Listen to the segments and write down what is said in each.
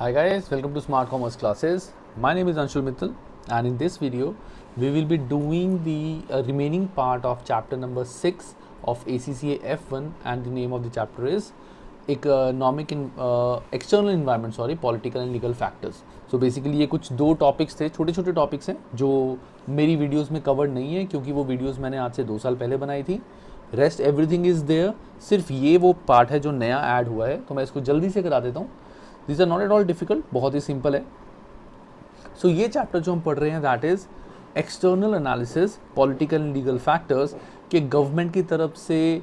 Hi guys, welcome to Smart Commerce classes. My name is Anshul Mittal and in this video we will be doing the remaining part of chapter number 6 of ACCA F1 and the name of the chapter is economic external environment political and legal factors. So basically ये कुछ दो topics थे, छोटे छोटे topics हैं जो मेरी videos में कवर नहीं है क्योंकि वो वीडियोस मैंने आज से 2 साल पहले बनाई थी. Rest everything is there. सिर्फ ये वो पार्ट है जो नया ऐड हुआ है, तो मैं इसको जल्दी से करा देता हूँ. This are not at all difficult, बहुत ही सिंपल है. सो ये चैप्टर जो हम पढ़ रहे हैं that is external analysis political and legal factors के गवर्नमेंट की तरफ से,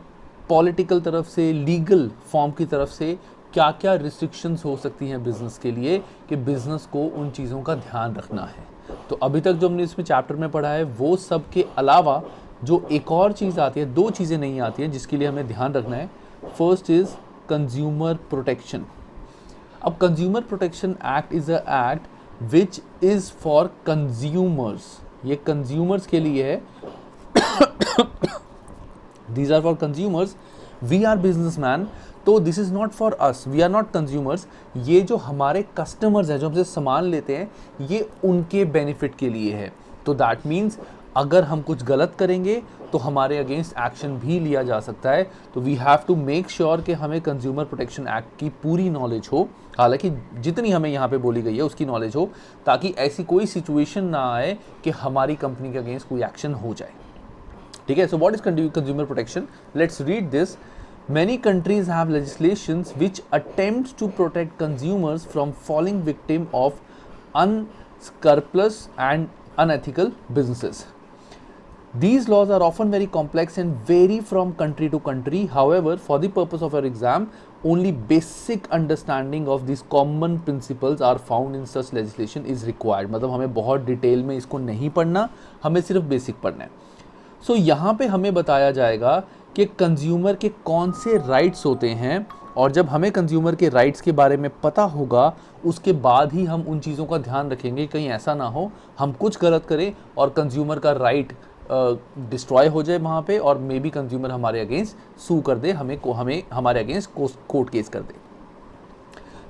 पॉलिटिकल तरफ से, लीगल फॉर्म की तरफ से क्या क्या रिस्ट्रिक्शंस हो सकती हैं बिज़नेस के लिए कि बिज़नेस को उन चीज़ों का ध्यान रखना है. तो अभी तक जो हमने इसमें चैप्टर में पढ़ा है वो सब के अलावा जो एक और चीज़ आती है, 2 चीज़ें नहीं आती हैं जिसके लिए हमें ध्यान रखना है. First is consumer protection. अब consumer protection act is a act which is for consumers. ये कंज्यूमर्स के लिए है. These are for consumers. We are businessmen, तो this is not for us. We are not consumers. ये जो हमारे customers हैं जो हमसे सामान लेते हैं ये उनके बेनिफिट के लिए है. तो दैट मीन्स अगर हम कुछ गलत करेंगे तो हमारे अगेंस्ट एक्शन भी लिया जा सकता है. तो we have to make sure कि हमें कंज्यूमर प्रोटेक्शन एक्ट की पूरी नॉलेज हो, हालांकि जितनी हमें यहाँ पे बोली गई है उसकी नॉलेज हो, ताकि ऐसी कोई सिचुएशन ना आए कि हमारी कंपनी के अगेंस्ट कोई एक्शन हो जाए. ठीक है. So what is consumer protection? Let's read this. Many countries have legislations which attempts to protect consumers from falling victim of unscrupulous and unethical businesses. These laws are often very complex and vary from country to country. However, for the purpose of our exam, only basic understanding of these common principles are found in such legislation is required. मतलब हमें बहुत detail में इसको नहीं पढ़ना, हमें सिर्फ basic पढ़ना है. सो यहाँ पे हमें बताया जाएगा कि कंज्यूमर के कौन से राइट्स होते हैं, और जब हमें कंज्यूमर के राइट्स के बारे में पता होगा उसके बाद ही हम उन चीज़ों का ध्यान रखेंगे. कहीं ऐसा ना हो हम कुछ गलत करें और कंज्यूमर का राइट डिस्ट्रॉय हो जाए वहाँ पे, और मे बी कंज्यूमर हमारे अगेंस्ट सू कर दे, हमें हमारे अगेंस्ट कोर्ट केस कर दे.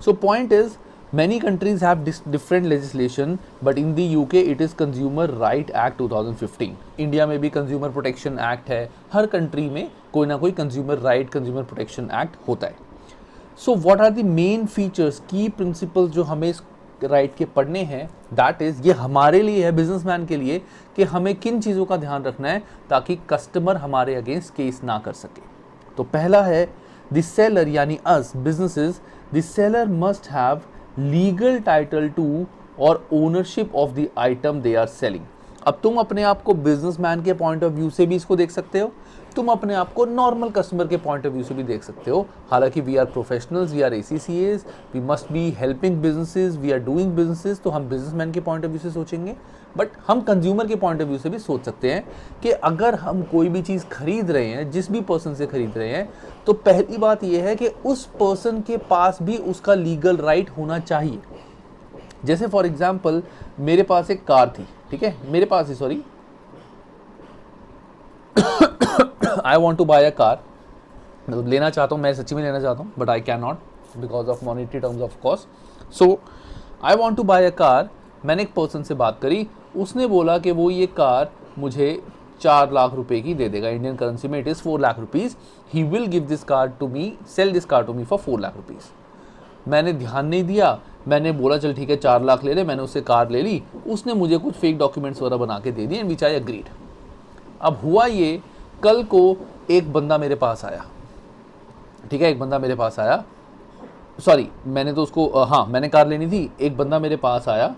So point is many countries have different legislation, but in the UK it is Consumer Right Act 2015. India में भी कंज्यूमर प्रोटेक्शन एक्ट है. हर कंट्री में कोई ना कोई consumer right, consumer protection act होता है. So what are the main features, की प्रिंसिपल्स जो हमें इस राइट के पढ़ने हैं? दैट इज़ ये हमारे लिए है, बिजनेसमैन के लिए, कि हमें किन चीज़ों का ध्यान रखना है ताकि कस्टमर हमारे अगेंस्ट केस ना कर सके. तो पहला है द सेलर यानी us businesses. The seller must have legal title to और ownership of the item they are selling. अब तुम अपने आप को बिजनेसमैन के पॉइंट ऑफ व्यू से भी इसको देख सकते हो, तुम अपने आप को नॉर्मल कस्टमर के पॉइंट ऑफ व्यू से भी देख सकते हो. हालांकि we are professionals, we are ACCAs, we must be helping businesses, we are doing businesses, तो हम बिजनेसमैन के पॉइंट ऑफ व्यू से सोचेंगे. बट हम कंज्यूमर के पॉइंट ऑफ व्यू से भी सोच सकते हैं कि अगर हम कोई भी चीज़ खरीद रहे हैं, जिस भी पर्सन से खरीद रहे हैं, तो पहली बात यह है कि उस पर्सन के पास भी उसका लीगल राइट होना चाहिए. जैसे फॉर एग्जाम्पल मेरे पास एक कार थी, ठीक है, मेरे पास ही, sorry, I want to buy a car. मतलब लेना चाहता हूँ, मैं सच्ची में लेना चाहता हूँ, but I can not because of monetary terms of cost. So I want to buy a car. मैंने एक पर्सन से बात करी, उसने बोला कि वो ये कार मुझे 4 लाख रुपए की दे देगा. इंडियन करेंसी में it is 4 lakh rupees. He will give this car to me, sell this car to me for 4 lakh rupees. मैंने ध्यान नहीं दिया, मैंने बोला चल ठीक है 4 लाख ले ले. मैंने उससे कार ले ली, उसने मुझे कुछ फेक डॉक्यूमेंट्स वगैरह बना के दे दिए, एंड विच आई अग्रीड. अब हुआ ये, कल को एक बंदा मेरे पास आया, ठीक है, एक बंदा मेरे पास आया, सॉरी मैंने तो उसको हाँ मैंने कार लेनी थी. एक बंदा मेरे पास आया,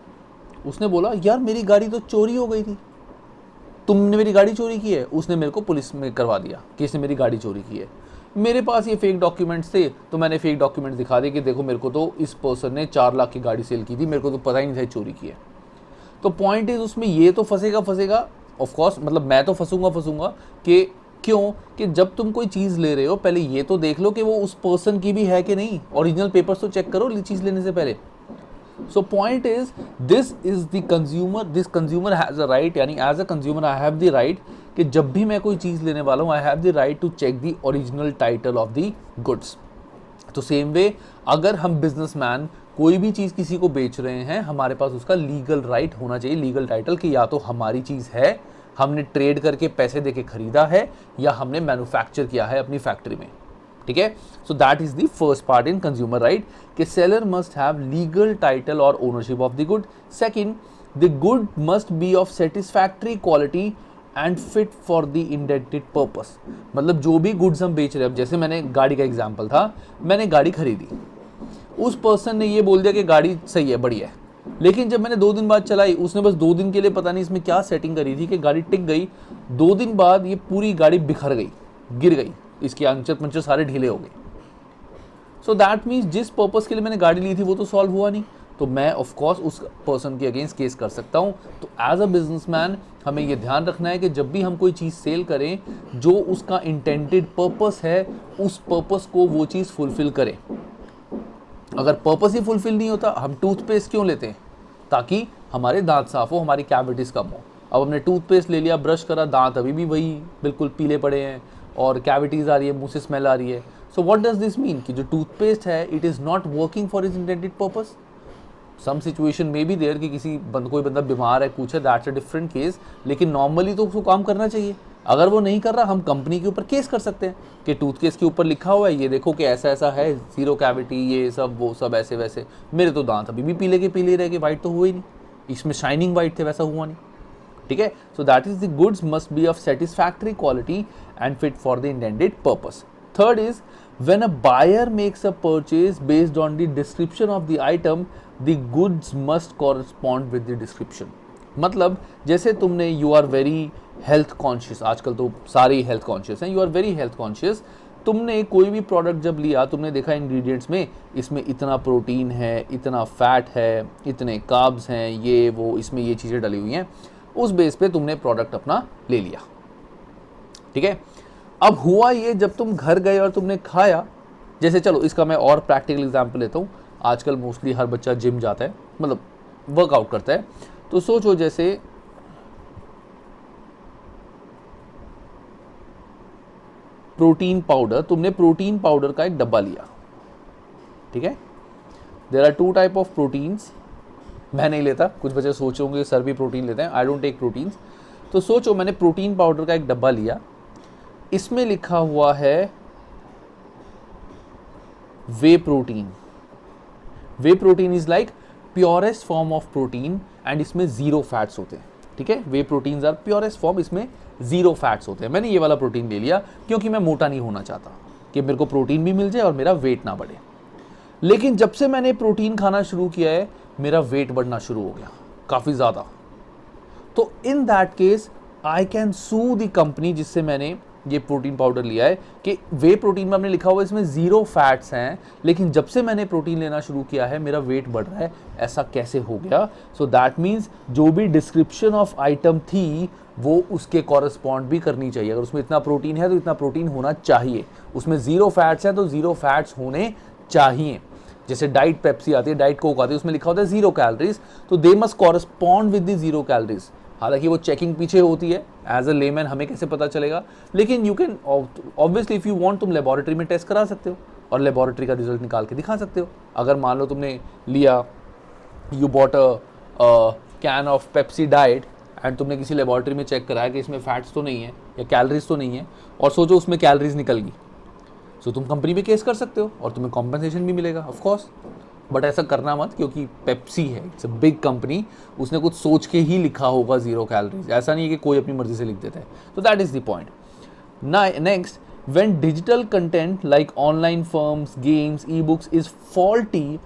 उसने बोला यार मेरी गाड़ी तो चोरी हो गई थी, तुमने मेरी गाड़ी चोरी की है. उसने मेरे को पुलिस में करवा दिया कि इसने मेरी गाड़ी चोरी की है. मेरे पास ये फेक डॉक्यूमेंट्स थे, तो मैंने फेक डॉक्यूमेंट्स दिखा दिए कि देखो मेरे को तो इस पर्सन ने 4 लाख की गाड़ी सेल की थी, मेरे को तो पता ही नहीं था चोरी की है. तो पॉइंट इज उसमें ये तो फंसेगा ऑफ कोर्स, मतलब मैं तो फंसूंगा कि क्यों, कि जब तुम कोई चीज़ ले रहे हो पहले ये तो देख लो कि वो उस पर्सन की भी है कि नहीं. ओरिजिनल पेपर्स तो चेक करो चीज़ लेने से पहले. So point is, this is the consumer, this consumer has a right, यानी as a consumer I have the right कि जब भी मैं कोई चीज़ लेने वाला हूँ I have the right to check the original title of the goods. तो सेम वे अगर हम बिजनेसमैन कोई भी चीज़ किसी को बेच रहे हैं, हमारे पास उसका लीगल राइट होना चाहिए, लीगल टाइटल, कि या तो हमारी चीज़ है, हमने ट्रेड करके पैसे देके खरीदा है, या हमने मैन्युफैक्चर किया है अपनी फैक्ट्री में। ठीक है, so that is the first part in consumer right कि seller must have legal title और ownership of the good. Second, the good must be of satisfactory quality and fit for the intended purpose. मतलब जो भी goods हम बेच रहे हैं, जैसे मैंने गाड़ी का एग्जांपल था, मैंने गाड़ी खरीदी, उस पर्सन ने ये बोल दिया कि गाड़ी सही है, बढ़िया है, लेकिन जब मैंने 2 दिन बाद चलाई, उसने बस 2 दिन के लिए पता नहीं इसमें क्या सेटिंग करी थी कि गाड़ी टिक गई, 2 दिन बाद ये पूरी गाड़ी बिखर गई, गिर गई, इसके अंचर पंचर सारे ढीले हो गए। सो दैट मीन्स जिस पर्पस के लिए मैंने गाड़ी ली थी वो तो सॉल्व हुआ नहीं, तो मैं ऑफ कोर्स उस पर्सन के अगेंस्ट केस कर सकता हूँ। तो एज अ बिजनेसमैन हमें ये ध्यान रखना है कि जब भी हम कोई चीज़ सेल करें, जो उसका इंटेंडेड पर्पस है, उस पर्पस को वो चीज़ फुलफिल करे। अगर पर्पस ही फुलफिल नहीं होता, हम टूथपेस्ट क्यों लेते हैं? ताकि हमारे दांत साफ हो, हमारी कैविटीज़ कम हो। अब हमने टूथपेस्ट ले लिया, ब्रश करा, दांत अभी भी वही बिल्कुल पीले पड़े हैं और कैविटीज़ आ रही है, मुंह से स्मेल आ रही है। So what does this mean कि जो टूथपेस्ट है, it is not working for is intended purpose. Some situation में भी देयर कि कोई बंदा बीमार है, कुछ है, दैट्स अ डिफरेंट केस, लेकिन नॉर्मली तो उसको काम करना चाहिए। अगर वो नहीं कर रहा, हम कंपनी के ऊपर केस कर सकते हैं कि टूथपेस्ट के ऊपर लिखा हुआ है, ये देखो कि ऐसा ऐसा है, जीरो कैविटी, ये सब वो सब ऐसे वैसे, मेरे तो दांत अभी भी पीले के पीले रह गए, वाइट तो हुए ही नहीं, इसमें शाइनिंग वाइट थे, वैसा हुआ नहीं। ठीक है, so that is the goods must be of satisfactory quality and fit for the intended purpose. Third is when a buyer makes a purchase based on the description of the item, the goods must correspond with the description. मतलब जैसे तुमने you are very health conscious, आजकल तो सारे ही health conscious हैं, you are very health conscious, तुमने कोई भी प्रोडक्ट जब लिया, तुमने देखा इंग्रेडिएंट्स में इसमें इतना प्रोटीन है, इतना फैट है, इतने कार्ब्स हैं, ये वो, इसमें ये चीज़ें डली हुई हैं, उस बेस पे तुमने प्रोडक्ट अपना ले लिया। ठीक है, अब हुआ ये, जब तुम घर गए और तुमने खाया, जैसे चलो इसका मैं और प्रैक्टिकल एग्जांपल लेता हूँ। आजकल मोस्टली हर बच्चा जिम जाता है, मतलब वर्कआउट करता है, तो सोचो जैसे प्रोटीन पाउडर, तुमने प्रोटीन पाउडर का एक डब्बा लिया। ठीक है, there are 2 type of proteins, मैं नहीं लेता, कुछ बच्चे सोचोगे सर भी प्रोटीन लेते हैं, आई डोंट टेक प्रोटीन्स। तो सोचो मैंने प्रोटीन पाउडर का एक डब्बा लिया, इसमें लिखा हुआ है whey protein. Whey protein is like purest form of protein and इसमें 0 फैट्स होते हैं। ठीक है, whey proteins are purest form, इसमें 0 फैट्स होते हैं। मैंने ये वाला प्रोटीन ले लिया क्योंकि मैं मोटा नहीं होना चाहता, कि मेरे को प्रोटीन भी मिल जाए और मेरा वेट ना बढ़े। लेकिन जब से मैंने प्रोटीन खाना शुरू किया है, मेरा वेट बढ़ना शुरू हो गया काफ़ी ज़्यादा। तो in that case I can sue the company जिससे मैंने ये प्रोटीन पाउडर लिया है, कि वे प्रोटीन में हमने लिखा हुआ है इसमें 0 फैट्स हैं, लेकिन जब से मैंने प्रोटीन लेना शुरू किया है मेरा वेट बढ़ रहा है, ऐसा कैसे हो गया? सो दैट मीन्स जो भी डिस्क्रिप्शन ऑफ आइटम थी वो उसके कॉरस्पॉन्ड भी करनी चाहिए। अगर उसमें इतना प्रोटीन है तो इतना प्रोटीन होना चाहिए, उसमें 0 फैट्स हैं तो 0 फैट्स होने चाहिए। जैसे डाइट पेप्सी आती है, डाइट कोक आती है, उसमें लिखा होता है 0 कैलोरीज, तो they must correspond with the 0 calories. हालांकि वो चेकिंग पीछे होती है, एज अ लेमैन हमें कैसे पता चलेगा, लेकिन you can obviously if you want, तुम लेबोरेटरी में टेस्ट करा सकते हो और लेबोरेटरी का रिजल्ट निकाल के दिखा सकते हो। अगर मान लो तुमने लिया, you bought a can of Pepsi diet and तुमने किसी लेबोरेटरी में चेक कराया कि इसमें फैट्स तो नहीं है या कैलोरीज तो नहीं है, और सोचो उसमें कैलोरीज निकल गई, सो तुम कंपनी पे केस कर सकते हो और तुम्हें कॉम्पनसेशन भी मिलेगा ऑफ कोर्स। बट ऐसा करना मत, क्योंकि पेप्सी है, इट्स अ बिग कंपनी, उसने कुछ सोच के ही लिखा होगा 0 कैलोरीज, ऐसा नहीं है कि कोई अपनी मर्जी से लिख देता है। तो that is the point. Next, when digital content like online firms, games, e books is faulty,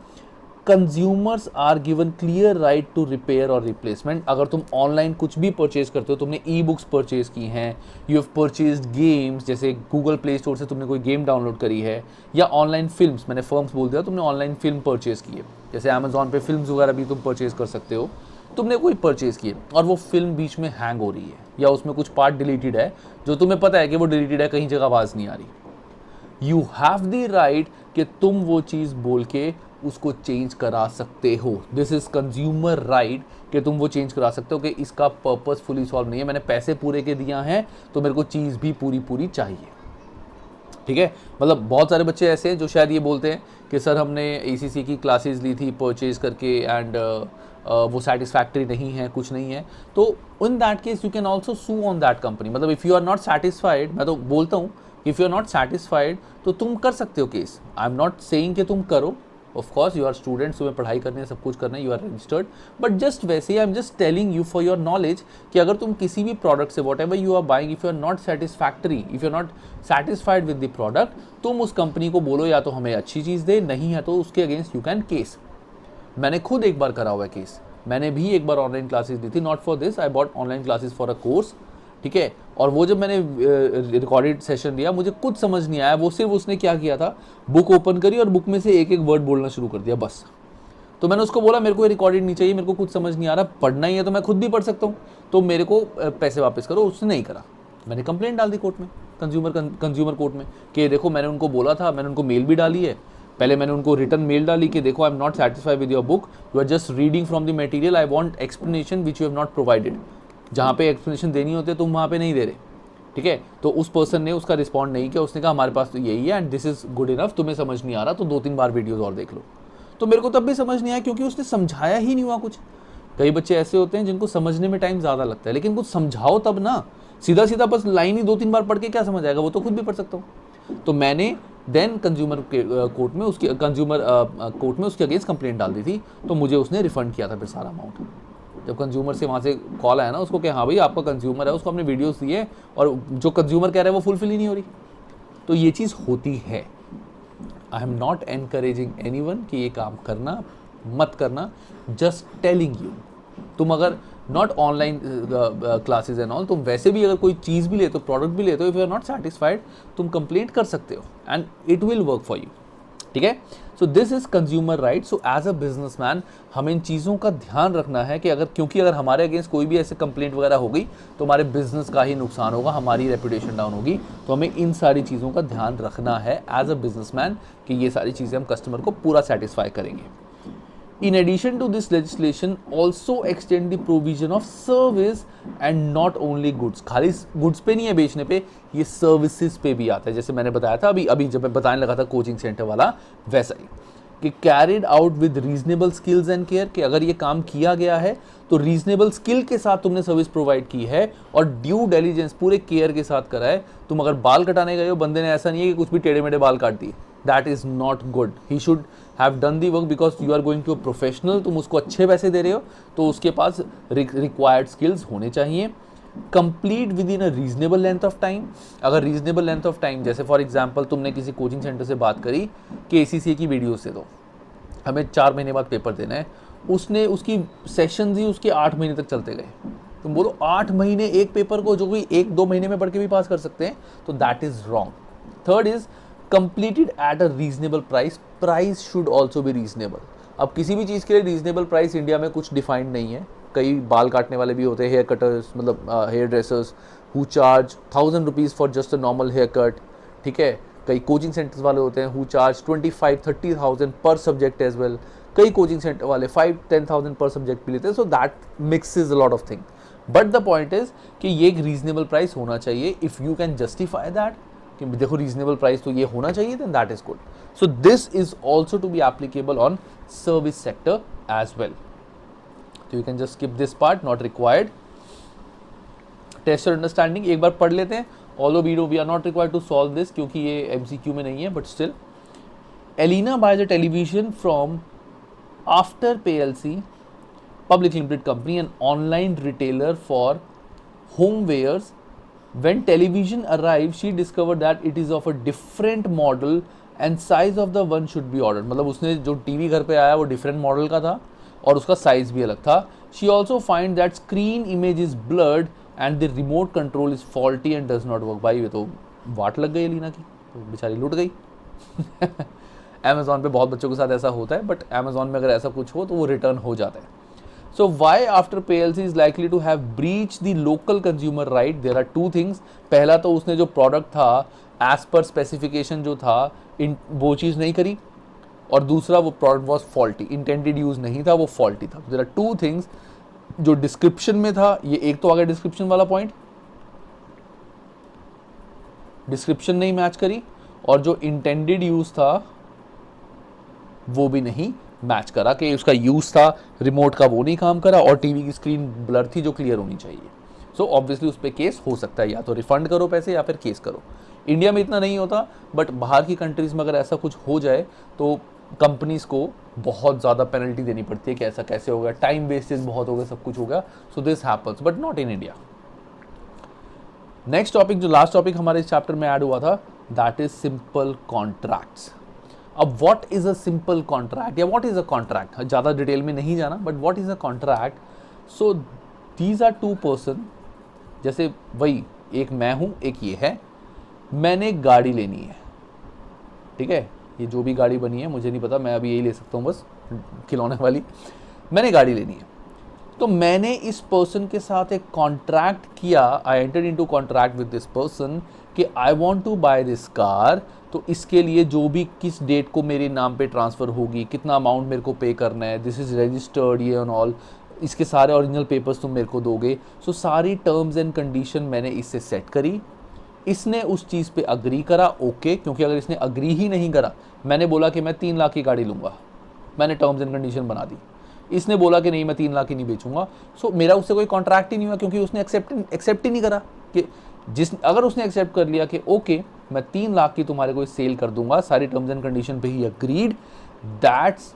consumers are given clear right to repair और रिप्लेसमेंट। अगर तुम ऑनलाइन कुछ भी परचेज करते हो, तुमने ई बुक्स परचेज की हैं, यू हैव परचेज्ड गेम्स, जैसे गूगल प्ले स्टोर से तुमने कोई गेम डाउनलोड करी है, या ऑनलाइन फिल्म्स, मैंने फर्म्स बोल दिया, तुमने ऑनलाइन फिल्म परचेज की है, जैसे अमेजॉन पे फिल्म्स वगैरह भी तुम परचेज कर सकते हो, तुमने कोई परचेज की है और वो फिल्म बीच में हैंग हो रही है या उसमें कुछ पार्ट डिलीटेड है, जो तुम्हें पता है कि वो डिलीटेड है, कहीं जगह आवाज़ नहीं आ रही, यू हैव द राइट कि तुम वो चीज़ बोल के उसको चेंज करा सकते हो। दिस इज कंज्यूमर राइट कि तुम वो चेंज करा सकते हो कि इसका पर्पस फुली सॉल्व नहीं है, मैंने पैसे पूरे के दिया हैं तो मेरे को चीज़ भी पूरी पूरी चाहिए। ठीक है। मतलब बहुत सारे बच्चे ऐसे हैं जो शायद ये बोलते हैं कि सर हमने ACC की क्लासेस ली थी परचेज करके एंड वो सेटिस्फैक्ट्री नहीं है, कुछ नहीं है, तो in that case you can also sue on that company. मतलब if you are not satisfied, मैं तो बोलता हूँ if you are not satisfied तो तुम कर सकते हो case. I am not saying कि तुम करो, of course you are students, तुम्हें पढ़ाई करनी है, सब कुछ करना है, you are registered, but just वैसे ही I am just telling you for your knowledge कि अगर तुम किसी भी प्रोडक्ट से whatever you are buying, if you are not satisfactory, if you are not satisfied with the product, तुम उस कंपनी को बोलो या तो हमें अच्छी चीज़ दे, नहीं है तो उसके अगेंस्ट यू कैन केस। मैंने खुद एक बार करा हुआ है केस। मैंने भी एक बार ऑनलाइन क्लासेस दी थी, not for this, I bought online classes for a course, ठीक है। और वो जब मैंने रिकॉर्डेड सेशन दिया, मुझे कुछ समझ नहीं आया, वो सिर्फ उसने क्या किया था, बुक ओपन करी और बुक में से एक एक वर्ड बोलना शुरू कर दिया बस। तो मैंने उसको बोला मेरे को रिकॉर्डेड नहीं चाहिए, मेरे को कुछ समझ नहीं आ रहा, पढ़ना ही है तो मैं खुद भी पढ़ सकता हूँ, तो मेरे को पैसे वापस करो। उसने नहीं करा, मैंने कंप्लेंट डाल दी कोर्ट में, कंज्यूमर कोर्ट में, कि देखो मैंने उनको बोला था, मैंने उनको मेल भी डाली है, पहले मैंने उनको रिटर्न मेल डाली कि देखो I am not satisfied with your book, you are just reading from the material, I want explanation which you have not provided. जहाँ पे एक्सप्लेनेशन देनी होती है तुम वहाँ पे नहीं दे रहे, ठीक है। तो उस पर्सन ने उसका रिस्पॉन्ड नहीं किया, उसने कहा हमारे पास तो यही है and this is good enough, तुम्हें समझ नहीं आ रहा तो 2-3 बार वीडियोस और देख लो। तो मेरे को तब भी समझ नहीं आया क्योंकि उसने समझाया ही नहीं हुआ कुछ। कई बच्चे ऐसे होते हैं जिनको समझने में टाइम ज़्यादा लगता है, लेकिन कुछ समझाओ तब ना, सीधा सीधा बस लाइन ही 2-3 बार पढ़ के क्या समझ आएगा, वो तो खुद भी पढ़ सकता हूँ। तो मैंने देन कंज्यूमर कोर्ट में उसके अगेंस्ट कंप्लेंट डाल दी थी, तो मुझे उसने रिफंड किया था फिर सारा अमाउंट। जब कंज्यूमर से वहाँ से कॉल आया ना उसको कि हाँ भाई आपका कंज्यूमर है, उसको हमने वीडियोस दिए और जो कंज्यूमर कह रहा है वो फुलफिल ही नहीं हो रही, तो ये चीज़ होती है। आई एम नॉट एनकरेजिंग एनीवन कि ये काम करना मत करना, जस्ट टेलिंग यू। तुम अगर not online classes and all, तुम वैसे भी अगर कोई चीज़ भी लेते हो, प्रोडक्ट भी लेते हो, if you are not satisfied तुम कंप्लेंट कर सकते हो and it will work for you, ठीक है। So this is consumer right. So as a businessman हमें इन चीज़ों का ध्यान रखना है कि क्योंकि अगर हमारे अगेंस्ट कोई भी ऐसे कंप्लेंट वगैरह हो गई तो हमारे बिजनेस का ही नुकसान होगा, हमारी रेपुटेशन डाउन होगी। तो हमें इन सारी चीज़ों का ध्यान रखना है एज अ बिजनेसमैन कि ये सारी चीज़ें हम कस्टमर को पूरा सेटिस्फाई करेंगे। In addition to this legislation also extend the provision of service and not only goods। खाली goods पे नहीं है बेचने पे, ये services पे भी आता है। जैसे मैंने बताया था अभी जब मैं बताने लगा था कोचिंग सेंटर वाला, वैसा ही कि carried out with reasonable skills and care, कि अगर ये काम किया गया है तो रीजनेबल स्किल के साथ तुमने सर्विस प्रोवाइड की है और ड्यू डिलीजेंस पूरे केयर के साथ करा है। तुम अगर बाल कटाने गए हो, बंदे ने ऐसा नहीं है कि कुछ भी टेढ़े मेढ़े बाल काट दिए, that is not good. He should have done the work because you are going to a professional, तुम उसको अच्छे पैसे दे रहे हो तो उसके पास रिक्वायर्ड स्किल्स होने चाहिए। Complete with in a reasonable length of time. अगर रीजनेबल लेंथ ऑफ टाइम, जैसे फॉर एग्जाम्पल तुमने किसी कोचिंग सेंटर से बात करी कि ACCA की वीडियो से दो, हमें 4 महीने बाद पेपर देना है, उसने उसकी सेशंस ही उसके 8 महीने तक चलते गए। तुम बोलो 8 महीने एक पेपर को, जो कोई 1-2 महीने में पढ़ के भी पास कर सकते हैं, तो that is wrong. Third is completed at a reasonable price. Price should also be reasonable. अब किसी भी चीज़ के लिए रीजनेबल प्राइस इंडिया में कुछ डिफाइंड नहीं है। कई बाल काटने वाले भी होते हैं, हेयर कटर्स, मतलब hair dressers who charge 1000 rupees for just a normal hair cut, ठीक है। कई कोचिंग सेंटर्स वाले होते हैं हु चार्ज 25-30,000 पर सब्जेक्ट एज वेल। कई कोचिंग सेंटर वाले 5-10,000 पर सब्जेक्ट भी लेते हैं। So that mixes a lot of thing, but the point is कि ये एक रीजनेबल प्राइस होना चाहिए। If you can justify that कि देखो रीजनेबल प्राइस तो ये होना चाहिए, then that is good. So this is also to be applicable on service sector as well. तो you can just skip this part, not required. Test और understanding एक बार पढ़ लेते हैं, although we are not required to solve this क्योंकि ये MCQ में नहीं है, but still. Elina buys a television from after PLC Public Limited Company, an online retailer for homewares. When television arrived, she discovered that it is of a different model and size of the one should be ordered. मतलब उसने जो TV घर पे आया वो different model का था और उसका साइज भी अलग था। She also find that screen image is blurred and the remote control is faulty and does not work. भाई ये तो वाट लग गई लीना की, तो बेचारी लुट गई। Amazon पे बहुत बच्चों के साथ ऐसा होता है, बट Amazon में अगर ऐसा कुछ हो तो वो रिटर्न हो जाता है। So why after PLC is likely to have breached the local consumer right? There are two things. पहला तो उसने जो प्रोडक्ट था as per specification जो था वो चीज़ नहीं करी, और दूसरा वो product was faulty, intended use नहीं था, वो faulty था। There are two things जो डिस्क्रिप्शन में था। ये एक तो आ गया डिस्क्रिप्शन वाला पॉइंट, डिस्क्रिप्शन नहीं मैच करी, और जो इंटेंडेड यूज़ था वो भी नहीं मैच करा, कि उसका यूज़ था रिमोट का वो नहीं काम करा और टीवी की स्क्रीन ब्लर थी जो क्लियर होनी चाहिए। सो ऑब्वियसली उस पर केस हो सकता है, या तो रिफंड करो पैसे या फिर केस करो। इंडिया में इतना नहीं होता, बट बाहर की कंट्रीज़ में अगर ऐसा कुछ हो जाए तो कंपनीज़ को बहुत ज़्यादा पेनल्टी देनी पड़ती है कि ऐसा कैसे हो गया, टाइम वेस्टेज बहुत हो गया, सब कुछ हो गया। So this happens but not in India. Next topic, जो लास्ट टॉपिक हमारे इस चैप्टर में ऐड हुआ था, दैट इज सिंपल कॉन्ट्रैक्ट्स। अब what is a simple contract या व्हाट इज अ कॉन्ट्रैक्ट, ज़्यादा डिटेल में नहीं जाना, but what is a contract. So these are two person, जैसे वही एक मैं हूँ एक ये है, मैंने गाड़ी लेनी है, ठीक है, ये जो भी गाड़ी बनी है मुझे नहीं पता, मैं अभी यही ले सकता हूँ बस खिलौने वाली, मैंने गाड़ी लेनी है। तो मैंने इस पर्सन के साथ एक कॉन्ट्रैक्ट किया, I entered into contract with this person कि I want to buy this car, तो इसके लिए जो भी किस डेट को मेरे नाम पे ट्रांसफ़र होगी, कितना अमाउंट मेरे को पे करना है, दिस इज़ रजिस्टर्ड ये एंड ऑल, इसके सारे ओरिजिनल पेपर्स तुम मेरे को दोगे। सो सारी टर्म्स एंड कंडीशन मैंने इससे सेट करी, इसने उस चीज़ पे अग्री करा, ओके, क्योंकि अगर इसने अग्री ही नहीं करा, मैंने बोला कि मैं 3 लाख की गाड़ी लूँगा, मैंने टर्म्स एंड कंडीशन बना दी, इसने बोला कि नहीं मैं 3 लाख की नहीं बेचूंगा, सो मेरा उससे कोई कॉन्ट्रैक्ट ही नहीं हुआ, क्योंकि उसने एक्सेप्ट ही नहीं करा कि अगर उसने एक्सेप्ट कर लिया कि ओके मैं 3 लाख की तुम्हारे को सेल कर दूंगा, सारी टर्म्स एंड कंडीशन पे ही agreed, that's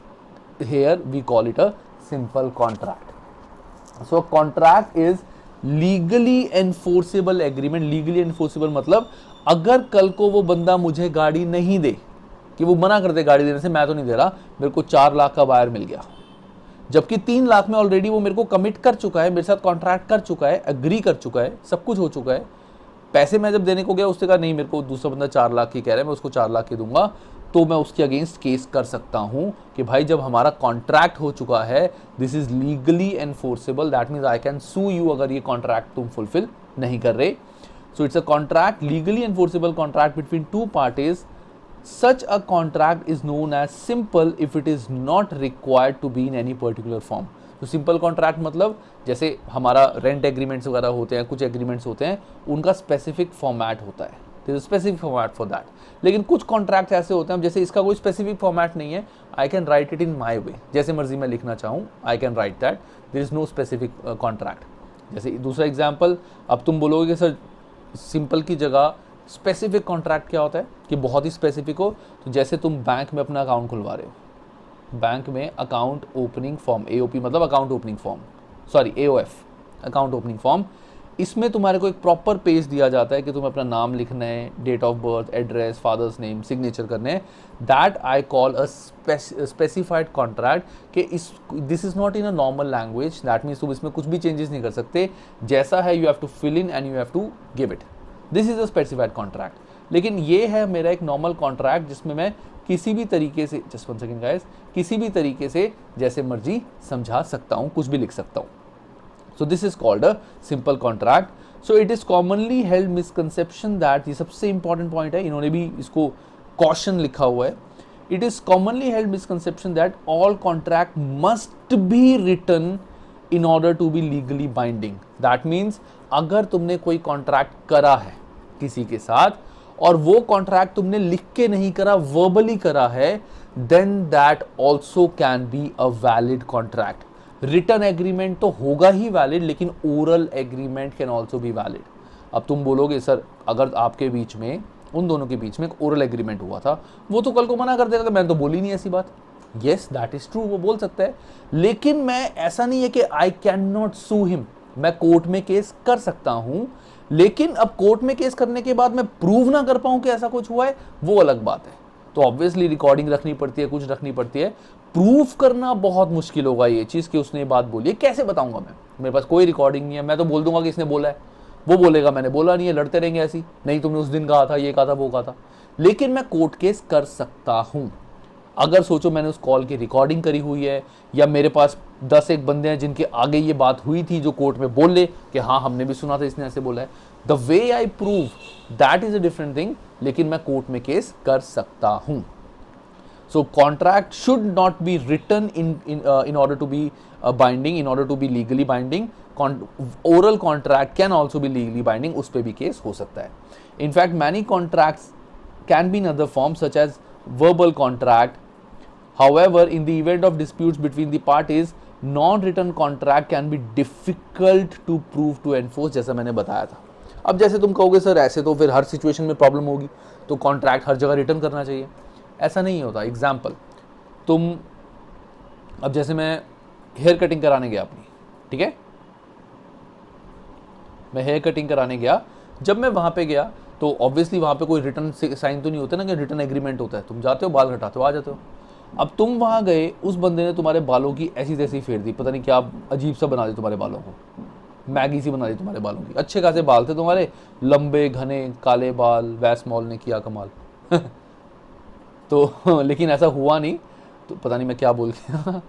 here we call it a simple contract. So contract is legally enforceable agreement. Legally enforceable मतलब अगर कल को वो बंदा मुझे गाड़ी नहीं दे, कि वो मना कर दे गाड़ी देने से, मैं तो नहीं दे रहा, मेरे को 4 लाख का बायर मिल गया, जबकि 3 लाख में ऑलरेडी वो मेरे को कमिट कर चुका है, मेरे साथ कॉन्ट्रैक्ट कर चुका है, एग्री कर चुका है, सब कुछ हो चुका है, पैसे मैं जब देने को गया उससे कहा नहीं मेरे को दूसरा बंदा 4 लाख की कह रहा है, मैं उसको 4 लाख की दूंगा, तो मैं उसके अगेंस्ट केस कर सकता हूं कि भाई जब हमारा कॉन्ट्रैक्ट हो चुका है, this is legally enforceable, that means I can sue you अगर ये कॉन्ट्रैक्ट तुम फुलफिल नहीं कर रहे। So it's a contract, legally enforceable contract between 2 parties. Such a contract is known as simple if it is not required to be in any particular form. तो simple contract मतलब जैसे हमारा rent agreements वगैरह होते हैं, कुछ agreements होते हैं, उनका स्पेसिफिक फॉर्मेट होता है, there is specific format for that. लेकिन कुछ कॉन्ट्रैक्ट ऐसे होते हैं जैसे इसका कोई स्पेसिफिक फॉर्मेट नहीं है, I can write it in my way, जैसे मर्जी मैं लिखना चाहूँ I can write that, there is no specific contract. जैसे दूसरा एग्जाम्पल, अब तुम बोलोगे कि सर सिंपल की जगह स्पेसिफिक कॉन्ट्रैक्ट क्या होता है कि बहुत ही स्पेसिफिक हो, तो जैसे तुम बैंक में अपना अकाउंट खुलवा रहे हो, बैंक में अकाउंट ओपनिंग फॉर्म, एओपी मतलब account opening form, sorry AOF account opening form, इसमें तुम्हारे को एक प्रॉपर पेज दिया जाता है कि तुम्हें अपना नाम लिखना है, date of birth, address, father's name, signature करने हैं, that I call a specified contract, कि इस this is not in a normal language, that means तुम इसमें कुछ भी चेंजेस नहीं कर सकते, जैसा है you have to fill in and you have to give it, this is a specified contract. लेकिन ये है मेरा एक नॉर्मल कॉन्ट्रैक्ट जिसमें मैं किसी भी तरीके से, जस्ट 1 सेकंड गाइस, किसी भी तरीके से जैसे मर्जी समझा सकता हूँ, कुछ भी लिख सकता हूँ। सो this is called a simple contract. So it is commonly held misconception that, ये सबसे इंपॉर्टेंट पॉइंट है, इन्होंने भी इसको कॉशन लिखा हुआ है, it is commonly held misconception that all contract must be written in order to be legally binding. That means अगर तुमने कोई कॉन्ट्रैक्ट करा है किसी के साथ और वो कॉन्ट्रैक्ट तुमने लिख के नहीं करा, वर्बली करा है, then that also can be a valid contract. Written agreement तो होगा ही वैलिड, लेकिन oral agreement can also be valid. अब तुम बोलोगे सर अगर आपके बीच में, उन दोनों के बीच में एक ओरल एग्रीमेंट हुआ था, वो तो कल को मना कर देगा कि मैंने तो बोली नहीं ऐसी बात। येस दैट इज ट्रू, वो बोल सकता है, लेकिन मैं ऐसा नहीं है कि I can not sue him, मैं कोर्ट में केस कर सकता हूं, लेकिन अब कोर्ट में केस करने के बाद मैं प्रूव ना कर पाऊं कि ऐसा कुछ हुआ है, वो अलग बात है। तो ऑब्वियसली रिकॉर्डिंग रखनी पड़ती है, कुछ रखनी पड़ती है, प्रूफ करना बहुत मुश्किल होगा ये चीज़ कि उसने ये बात बोली है, कैसे बताऊंगा मैं, मेरे पास कोई रिकॉर्डिंग नहीं है, मैं तो बोल दूंगा कि इसने बोला है, वो बोलेगा मैंने बोला नहीं है, लड़ते रहेंगे ऐसी, नहीं तुमने उस दिन कहा था, ये कहा था, वो कहा था। लेकिन मैं कोर्ट केस कर सकता हूँ अगर सोचो मैंने उस कॉल की रिकॉर्डिंग करी हुई है, या मेरे पास 10 एक बंदे हैं जिनके आगे ये बात हुई थी जो कोर्ट में बोल ले कि हाँ हमने भी सुना था इसने ऐसे बोला है। The way I prove that is a different thing, लेकिन मैं कोर्ट में केस कर सकता हूं। So contract should not be written in order to be binding, in order to be legally binding. Oral contract can also be legally binding, उस पर भी case हो सकता है। In fact, many contracts can be in other forms such as verbal contract. However, in the event of disputes between the parties, non-written contract can be difficult to prove to enforce, जैसा मैंने बताया था। अब जैसे तुम कहोगे sir ऐसे तो फिर हर सिचुएशन में प्रॉब्लम होगी, तो कॉन्ट्रैक्ट हर जगह रिटर्न करना चाहिए। ऐसा नहीं होता। एग्जाम्पल, तुम अब जैसे मैं हेयर कटिंग कराने गया अपनी, ठीक है, मैं हेयर कटिंग कराने गया, जब मैं वहाँ पे गया तो ऑब्वियसली वहाँ पे कोई रिटर्न साइन तो नहीं होता ना, कि रिटर्न एग्रीमेंट होता है, तुम जाते हो बाल कटाते हो आ जाते हो। अब तुम वहाँ गए, उस बंदे ने तुम्हारे बालों की ऐसी तैसी फेर दी, पता नहीं क्या अजीब सा बना दी तुम्हारे बालों को, मैगी सी बना दी तुम्हारे बालों की। अच्छे खासे बाल थे तुम्हारे, लंबे घने काले बाल, वैस मॉल ने किया कमाल तो लेकिन ऐसा हुआ नहीं, तो पता नहीं मैं क्या बोल गया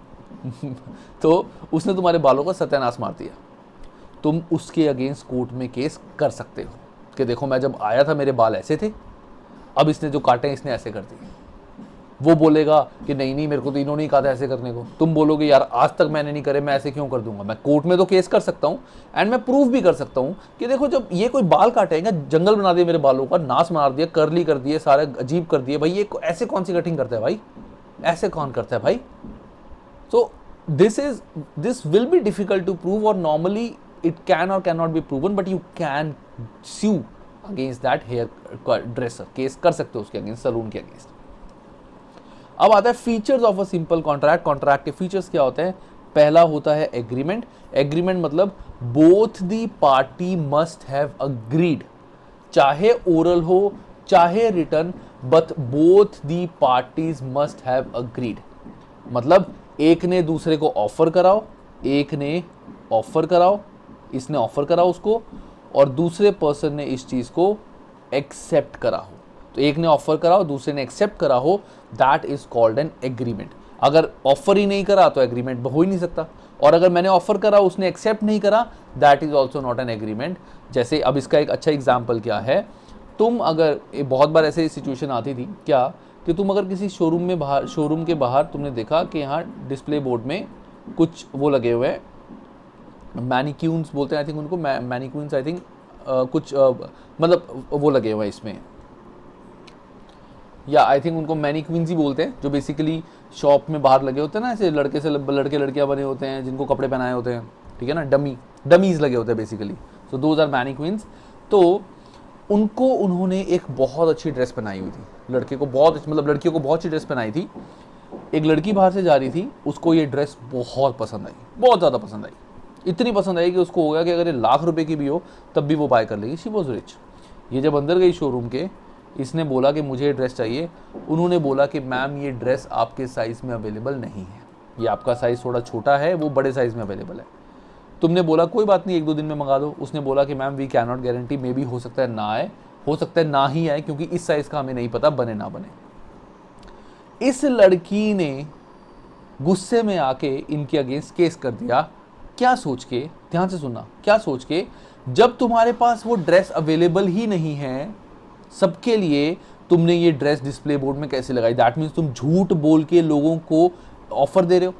तो उसने तुम्हारे बालों का सत्यानाश मार दिया। तुम उसके अगेंस्ट कोर्ट में केस कर सकते हो कि देखो मैं जब आया था मेरे बाल ऐसे थे, अब इसने जो काटे हैं इसने ऐसे कर दिए। वो बोलेगा कि नहीं नहीं मेरे को तो इन्होंने ही कहा था ऐसे करने को। तुम बोलोगे यार आज तक मैंने नहीं करे, मैं ऐसे क्यों कर दूंगा। मैं कोर्ट में तो केस कर सकता हूँ एंड मैं प्रूव भी कर सकता हूँ कि देखो जब ये कोई बाल काटेगा, जंगल बना दिया मेरे बालों का, नाश मार दिया, कर्ली कर दिए, सारे अजीब कर दिए, भाई ये ऐसे कौन सी कटिंग करता है भाई, ऐसे कौन करता है भाई। So this will be difficult to prove, और नॉर्मली इट कैन और can not be proven, but you can sue against that hairdresser, case कर सकते हो उसके अगेंस्ट, सलून के अगेंस्ट। अब आता है features of a simple contract. Contract के फीचर्स क्या होते हैं? पहला होता है एग्रीमेंट। एग्रीमेंट मतलब both the party must have agreed, चाहे ओरल हो चाहे return, but both the parties must have agreed. मतलब एक ने दूसरे को ऑफर कराओ, एक ने ऑफर कराओ, इसने ऑफर करा उसको और दूसरे पर्सन ने इस चीज को एक्सेप्ट करा हो। तो एक ने ऑफर करा हो, दूसरे ने एक्सेप्ट करा हो, that is called an agreement. अगर ऑफर ही नहीं करा तो एग्रीमेंट हो ही नहीं सकता, और अगर मैंने ऑफर करा उसने एक्सेप्ट नहीं करा, that is also not an agreement. जैसे अब इसका एक अच्छा एग्जाम्पल क्या है, तुम अगर बहुत बार ऐसे सिचुएशन आती थी क्या कि तुम अगर किसी शोरूम के बाहर तुमने देखा कि यहाँ डिस्प्ले बोर्ड में कुछ वो लगे हुए हैं, मैनिक्यून्स बोलते हैं आई थिंक उनको, मैनिक्यून्स आई थिंक कुछ मतलब वो लगे हुए हैं इसमें, या आई थिंक उनको मैनिक्यून्स ही बोलते हैं, जो बेसिकली शॉप में बाहर लगे होते हैं ना, ऐसे लड़के लड़कियां बने होते हैं जिनको कपड़े पहनाए होते हैं, ठीक है ना, डमीज लगे होते हैं basically. So those are mannequins. तो उनको उन्होंने एक बहुत अच्छी ड्रेस पहनाई हुई थी, लड़के को बहुत मतलब लड़कियों को बहुत अच्छी ड्रेस पहनाई थी। एक लड़की बाहर से जा रही थी, उसको ये ड्रेस बहुत पसंद आई, बहुत ज़्यादा पसंद आई, इतनी पसंद आई कि उसको हो गया कि अगर ये लाख रुपए की भी हो तब भी वो बाय कर लेगी। She was rich. ये जब अंदर गई शोरूम के, इसने बोला कि मुझे ये ड्रेस चाहिए, उन्होंने बोला कि मैम ये ड्रेस आपके साइज़ में अवेलेबल नहीं है, ये आपका साइज़ थोड़ा छोटा है, वो बड़े साइज़ में अवेलेबल है। तुमने बोला कोई बात नहीं 1-2 दिन में मंगा दो। उसने बोला कि ma'am we can not guarantee, maybe हो सकता है ना आए, हो सकता है ना ही आए, क्योंकि इस साइज़ का हमें नहीं पता बने ना बने। इस लड़की ने गुस्से में आके इनके अगेंस्ट केस कर दिया। क्या सोच के, ध्यान से सुनना, क्या सोच के, जब तुम्हारे पास वो ड्रेस अवेलेबल ही नहीं है सबके लिए, तुमने ये ड्रेस डिस्प्ले बोर्ड में कैसे लगाई? दैट मीन्स तुम झूठ बोल के लोगों को ऑफर दे रहे हो,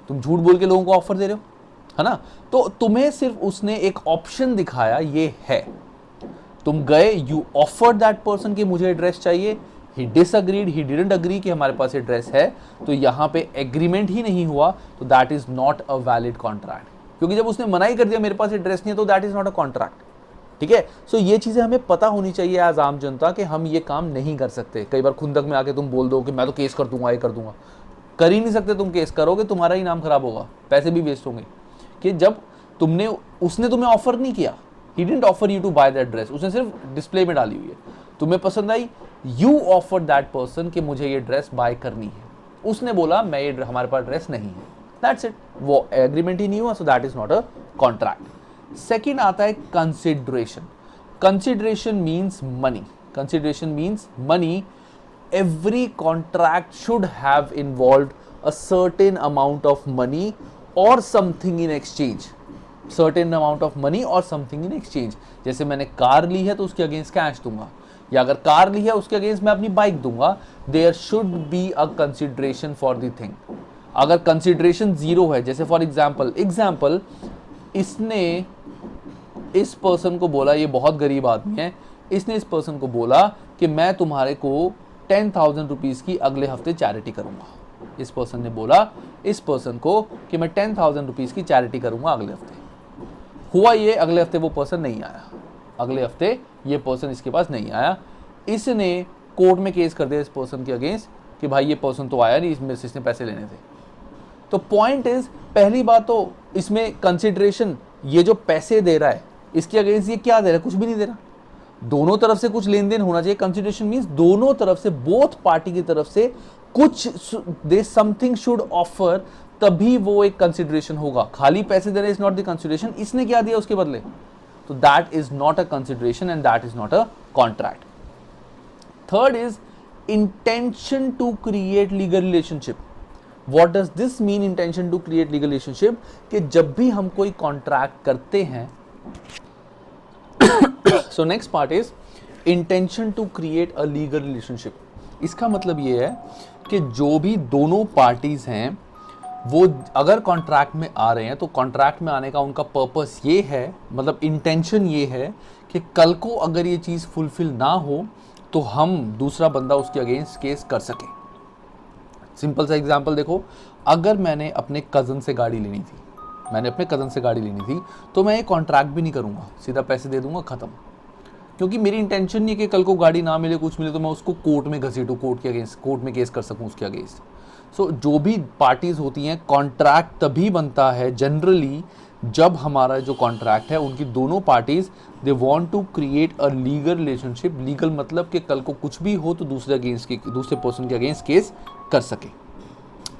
तुम झूठ बोल के लोगों को ऑफर दे रहे हो, है ना। तो तुम्हें सिर्फ उसने एक ऑप्शन दिखाया, ये है, तुम गए, यू ऑफर दैट पर्सन कि मुझे ड्रेस चाहिए, ही डिसअग्रीड, ही डिडंट अग्री कि हमारे पास ये ड्रेस है, तो यहाँ पे एग्रीमेंट ही नहीं हुआ, तो that is not a valid contract. क्योंकि जब उसने मना ही कर दिया मेरे पास ये ड्रेस नहीं है, तो that is not a contract. ठीक है। सो ये चीज़ें हमें पता होनी चाहिए एज आम जनता कि हम ये काम नहीं कर सकते। कई बार खुंदक में आके तुम बोल दो कि मैं तो केस कर दूंगा, ये कर दूंगा, कर ही नहीं सकते। तुम केस करोगे तुम्हारा ही नाम खराब होगा, पैसे भी वेस्ट होंगे। कि जब तुमने, उसने तुम्हें ऑफर नहीं किया, he didn't offer you to buy that dress, उसने सिर्फ डिस्प्ले में डाली हुई है, तुम्हें पसंद आई, यू ऑफर दैट पर्सन कि मुझे ये ड्रेस बाय करनी है, उसने बोला मैं ये हमारे पास ड्रेस नहीं है, दैट्स इट, वो एग्रीमेंट ही नहीं हुआ, so that is not a contract. Second आता है consideration. Consideration means money, consideration means money. Every contract should have involved a certain amount of money और something in exchange, certain amount of money और something in exchange. जैसे मैंने car ली है तो उसके against cash दूंगा, या अगर कार ली है उसके अगेंस्ट मैं अपनी बाइक दूंगा। There should be a consideration for the thing. अगर कंसिडरेशन जीरो है, जैसे फॉर एग्जाम्पल इसने इस पर्सन को बोला, ये बहुत गरीब आदमी है, इसने इस पर्सन को बोला कि मैं तुम्हारे को 10,000 रुपीज़ की अगले हफ्ते चैरिटी करूँगा। इस पर्सन ने बोला इस पर्सन को कि मैं 10,000 रुपीज़ की चैरिटी करूँगा अगले हफ्ते। हुआ ये, अगले हफ्ते वो पर्सन नहीं आया, अगले हफ्ते ये पर्सन इसके पास नहीं आया। इसने कोर्ट में केस कर दिया इस पर्सन के अगेंस्ट कि भाई ये पर्सन तो आया नहीं, इसने पैसे लेने थे। तो पॉइंट इज, पहली बात तो इसमें कंसिडरेशन, ये जो पैसे दे रहा है इसके अगेंस्ट ये क्या दे रहा है, कुछ भी नहीं दे रहा। दोनों तरफ से कुछ लेन देन होना चाहिए। कंसिडरेशन मींस दोनों तरफ से, बोथ पार्टी की तरफ से कुछ दे समथिंग शुड ऑफर, तभी वो एक कंसिडरेशन होगा। खाली पैसे देना इज नॉट द कंसिडरेशन। इसने क्या दिया उसके बदले, तो that is not a consideration and that is not a contract. Third is intention to create legal relationship. What does this mean, intention to create legal relationship? कि जब भी हम कोई कॉन्ट्रैक्ट करते हैं, so next part is intention to create a legal relationship. इसका मतलब ये है कि जो भी दोनों पार्टीज हैं वो अगर कॉन्ट्रैक्ट में आ रहे हैं तो कॉन्ट्रैक्ट में आने का उनका पर्पस ये है, मतलब इंटेंशन ये है कि कल को अगर ये चीज़ फुलफिल ना हो तो हम दूसरा बंदा उसके अगेंस्ट केस कर सके। सिंपल सा एग्जांपल देखो, अगर मैंने अपने कज़न से गाड़ी लेनी थी, तो मैं ये कॉन्ट्रैक्ट भी नहीं करूँगा, सीधा पैसे दे दूंगा, ख़त्म। क्योंकि मेरी इंटेंशन नहीं कि कल को गाड़ी ना मिले, कुछ मिले तो मैं उसको कोर्ट में घसीटूँ, कोर्ट में केस कर सकूँ उसके अगेंस्ट। सो जो भी पार्टीज होती हैं, कॉन्ट्रैक्ट तभी बनता है जनरली जब हमारा जो कॉन्ट्रैक्ट है उनकी दोनों parties they want to create a legal relationship. Legal मतलब कि कल को कुछ भी हो तो दूसरे पर्सन के अगेंस्ट केस कर सके।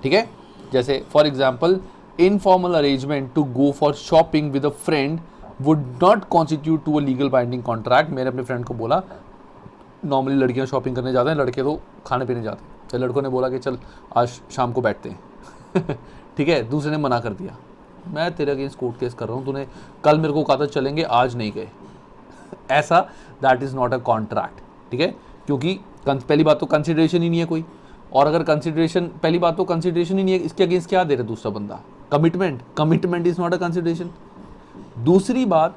ठीक है, जैसे for example informal arrangement to go for shopping with a friend would not constitute to a legal binding contract. मैंने अपने फ्रेंड को बोला, नॉर्मली लड़कियां शॉपिंग करने जाते हैं, लड़के तो खाने पीने जाते हैं। तो लड़कों ने बोला कि चल आज शाम को बैठते हैं ठीक है, दूसरे ने मना कर दिया, मैं तेरे अगेंस्ट कोर्ट केस कर रहा हूँ, तूने कल मेरे को कहा था चलेंगे, आज नहीं गए ऐसा that is not a contract. ठीक है, क्योंकि पहली बात तो कंसिडरेशन ही नहीं है कोई, और अगर पहली बात तो कंसिडरेशन ही नहीं है, इसके अगेंस्ट क्या दे रहे दूसरा बंदा, commitment is not a consideration. दूसरी बात,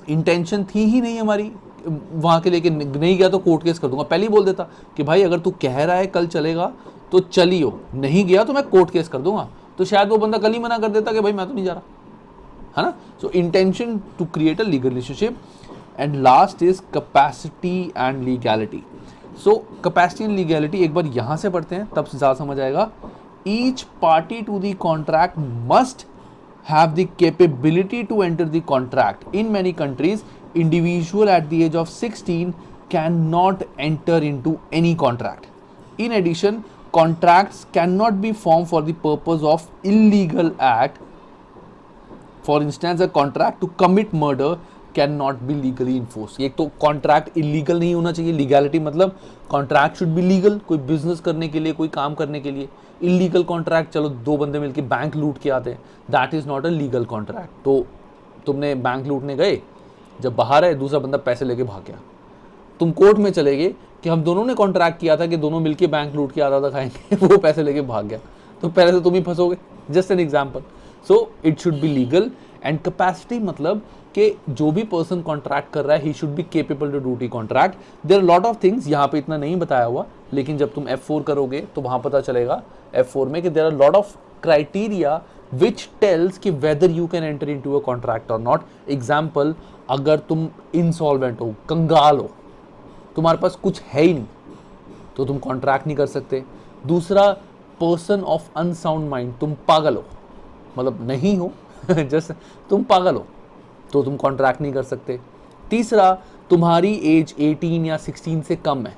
इंटेंशन थी ही नहीं हमारी वहाँ के लेके, नहीं गया तो कोर्ट केस कर दूंगा। पहले ही बोल देता कि भाई अगर तू कह रहा है कल चलेगा तो चलियो, नहीं गया तो मैं कोर्ट केस कर दूंगा, तो शायद वो बंदा कल ही मना कर देता कि भाई मैं तो नहीं जा रहा, है ना। So intention to create a legal relationship. And last is capacity and legality. So capacity and legality एक बार यहाँ से पढ़ते हैं तब ज़्यादा समझ आएगा। Each party to the contract must have the capability to enter the contract. In many countries, individual at the age of 16 cannot enter into any contract. In addition, contracts cannot be formed for the purpose of illegal act. For instance, a contract to commit murder cannot be legally enforced. एक तो contract illegal नहीं होना चाहिए, legality मतलब contract should be legal, कोई business करने के लिए, कोई काम करने के लिए। इलीगल कॉन्ट्रैक्ट, चलो दो बंदे मिलके बैंक लूट के आते हैं, that is not a legal contract. तो तुमने बैंक लूटने गए, जब बाहर है दूसरा बंदा पैसे लेके भाग गया, तुम कोर्ट में चले गए कि हम दोनों ने कॉन्ट्रैक्ट किया था कि दोनों मिलके बैंक लूट के आधा खाएंगे वो पैसे लेके भाग गया, तो पहले तो तुम ही फंसोगे। Just an example. So it should be legal. And capacity मतलब कि जो भी पर्सन कॉन्ट्रैक्ट कर रहा है he should be capable to do the contract. There are lot of things, यहाँ पे इतना नहीं बताया हुआ, लेकिन जब तुम F4 करोगे तो वहाँ पता चलेगा F4 में कि there are lot of criteria which tells कि whether you can enter into a contract और नॉट। एग्जाम्पल, अगर तुम इंसॉल्वेंट हो, कंगाल हो, तुम्हारे पास कुछ है ही नहीं, तो तुम कॉन्ट्रैक्ट नहीं कर सकते। दूसरा, पर्सन ऑफ अनसाउंड माइंड, तुम पागल हो, मतलब नहीं हो जस्ट तुम पागल हो, तो तुम कॉन्ट्रैक्ट नहीं कर सकते। तीसरा, तुम्हारी एज 18 या 16 से कम है,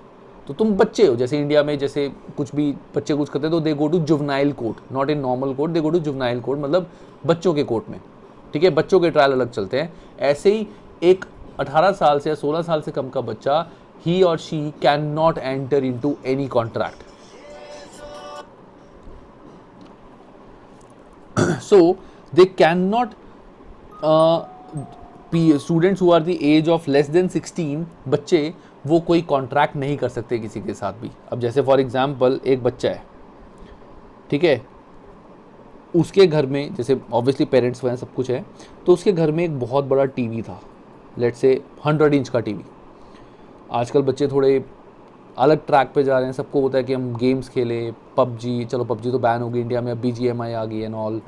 तो तुम बच्चे हो। जैसे इंडिया में जैसे कुछ भी बच्चे कुछ करते हैं तो they go to juvenile court, not in normal court, they go to juvenile court, मतलब बच्चों के कोर्ट में। ठीक है, बच्चों के ट्रायल अलग चलते हैं। ऐसे ही एक 18 साल से या 16 साल से कम का बच्चा, ही और she can not enter into any contract. So they cannot students who are the age of less than 16, बच्चे वो कोई कॉन्ट्रैक्ट नहीं कर सकते किसी के साथ भी। अब जैसे फॉर एग्जांपल एक बच्चा है, ठीक है, उसके घर में जैसे ऑब्वियसली पेरेंट्स हैं, सब कुछ है, तो उसके घर में एक बहुत बड़ा टीवी था, लेट्स से 100 इंच का टीवी। आजकल बच्चे थोड़े अलग ट्रैक पे जा रहे हैं, सबको होता है कि हम गेम्स खेलें, पबजी, चलो पबजी तो बैन हो गई इंडिया में, अब BGMI आ गई and all,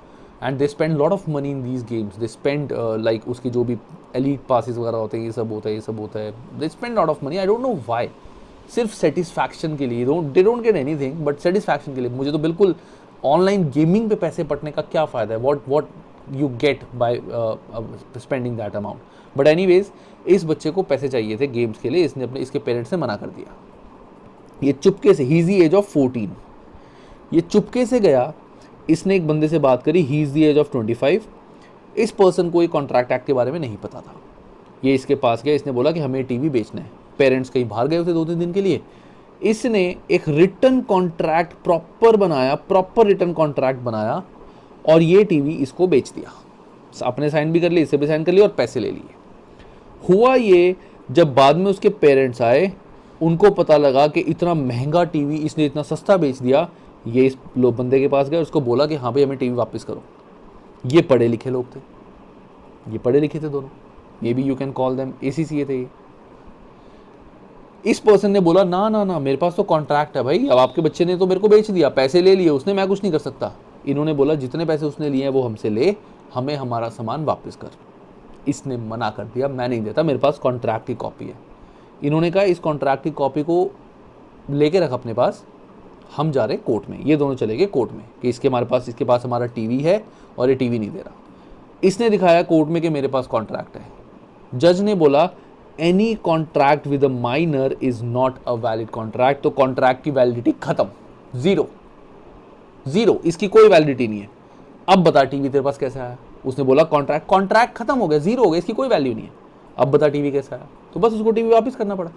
and they spend lot of money in these games, they spend like उसकी जो भी एलीट पासिस वगैरह होते हैं, ये सब होता है, ये सब होता है, they spend lot of money, I don't know why, सिर्फ सेटिस्फैक्शन के लिए, they don't get anything but satisfaction के लिए। मुझे तो बिल्कुल ऑनलाइन गेमिंग पे पैसे पटने का क्या फ़ायदा है, what you get by spending that amount. But anyways इस बच्चे को पैसे चाहिए थे गेम्स के लिए, इसने अपने इसके पेरेंट्स ने मना कर दिया। ये चुपके से, he is the age of 14, ये चुपके से गया, इसने एक बंदे से बात करी, he is the age of 25। इस पर्सन को ये कॉन्ट्रैक्ट एक्ट के बारे में नहीं पता था, ये इसके पास गया, इसने बोला कि हमें टीवी बेचना है, पेरेंट्स कहीं बाहर गए थे 2-3 दिन के लिए, इसने एक रिटर्न कॉन्ट्रैक्ट प्रॉपर बनाया, प्रॉपर रिटर्न कॉन्ट्रैक्ट बनाया और ये टीवी इसको बेच दिया, अपने साइन भी कर लिए, इससे भी साइन कर लिया और पैसे ले लिए। हुआ ये, जब बाद में उसके पेरेंट्स आए, उनको पता लगा कि इतना महंगा टीवी इसने इतना सस्ता बेच दिया, ये इस बंदे के पास गए, उसको बोला कि हाँ भाई हमें टीवी वापस करो। ये पढ़े लिखे लोग थे, ये पढ़े लिखे थे दोनों, may be you can call them ACCA थे ये। इस पर्सन ने बोला ना ना ना, मेरे पास तो कॉन्ट्रैक्ट है भाई, अब आपके बच्चे ने तो मेरे को बेच दिया, पैसे ले लिए उसने, मैं कुछ नहीं कर सकता। इन्होंने बोला जितने पैसे उसने लिए हैं वो हमसे ले, हमें हमारा सामान वापस कर। इसने मना कर दिया, मैं नहीं देता, मेरे पास कॉन्ट्रैक्ट की कॉपी है। इन्होंने कहा इस कॉन्ट्रैक्ट की कॉपी को लेके रख अपने पास, हम जा रहे कोर्ट में। ये दोनों चले गए कोर्ट में कि इसके पास हमारा टीवी है और ये टीवी नहीं दे रहा। इसने दिखाया कोर्ट में कि मेरे पास कॉन्ट्रैक्ट है। जज ने बोला any contract with a minor is not a valid contract, तो कॉन्ट्रैक्ट की वैलिडिटी खत्म, जीरो, इसकी कोई वैलिडिटी नहीं है। अब बता टीवी तेरे पास कैसे आया? उसने बोला कॉन्ट्रैक्ट खत्म हो गया, जीरो हो गया, इसकी कोई वैल्यू नहीं है। अब बता टीवी कैसे आया? तो बस उसको टीवी वापस करना पड़ा।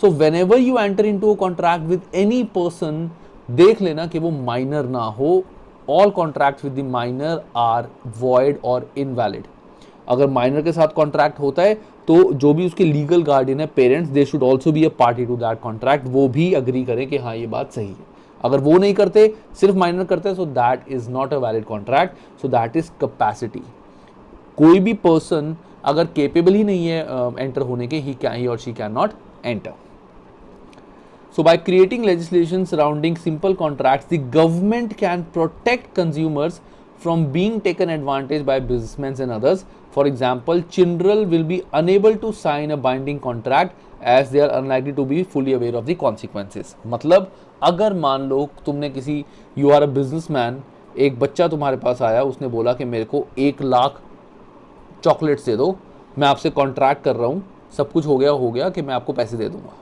So whenever you enter into a contract with any person, देख लेना कि वो माइनर ना हो। All contract with the minor are void और इनवैलिड। अगर माइनर के साथ कॉन्ट्रैक्ट होता है तो जो भी उसके लीगल गार्डियन है, parents, they should also be a party to that contract, वो भी अग्री करें कि हाँ ये बात सही है। अगर वो नहीं करते, सिर्फ माइनर करते हैं, so that is not a valid contract, so that is capacity. कोई भी पर्सन अगर केपेबल ही नहीं है एंटर होने के, ही और she can not enter. So by creating legislation surrounding simple contracts, the government can protect consumers from being taken advantage by businessmen and others. For example, children will be unable to sign a binding contract as they are unlikely to be fully aware of the consequences. मतलब अगर मान लो तुमने किसी, you are a businessman, एक बच्चा तुम्हारे पास आया, उसने बोला कि मेरे को 1 लाख चॉकलेट्स दे दो, मैं आपसे कॉन्ट्रैक्ट कर रहा हूँ, सब कुछ हो गया कि मैं आपको पैसे दे दूंगा।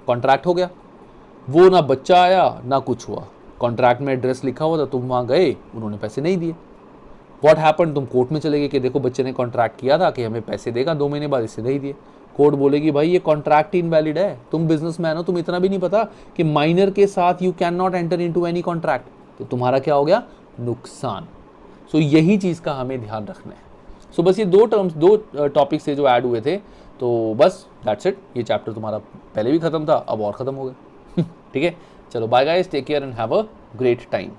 कॉन्ट्रैक्ट हो गया, वो ना बच्चा आया ना कुछ हुआ, कॉन्ट्रैक्ट में एड्रेस लिखा हुआ था, तुम वहाँ गए, उन्होंने पैसे नहीं दिए। व्हाट हैपन, तुम कोर्ट में चले गए कि देखो बच्चे ने कॉन्ट्रैक्ट किया था कि हमें पैसे देगा, 2 महीने बाद इससे नहीं दिए। कोर्ट बोलेगी भाई ये कॉन्ट्रैक्ट इनवैलिड है, तुम बिजनेसमैन हो, तुम इतना भी नहीं पता कि माइनर के साथ you can not enter into any contract, तो तुम्हारा क्या हो गया? नुकसान। सो यही चीज़ का हमें ध्यान रखना है। सो बस ये 2 टॉपिक्स थे जो ऐड हुए थे, तो बस दैट्स इट। ये चैप्टर तुम्हारा पहले भी खत्म था, अब और ख़त्म हो गया। ठीक है, चलो bye guys, take care and have a great time.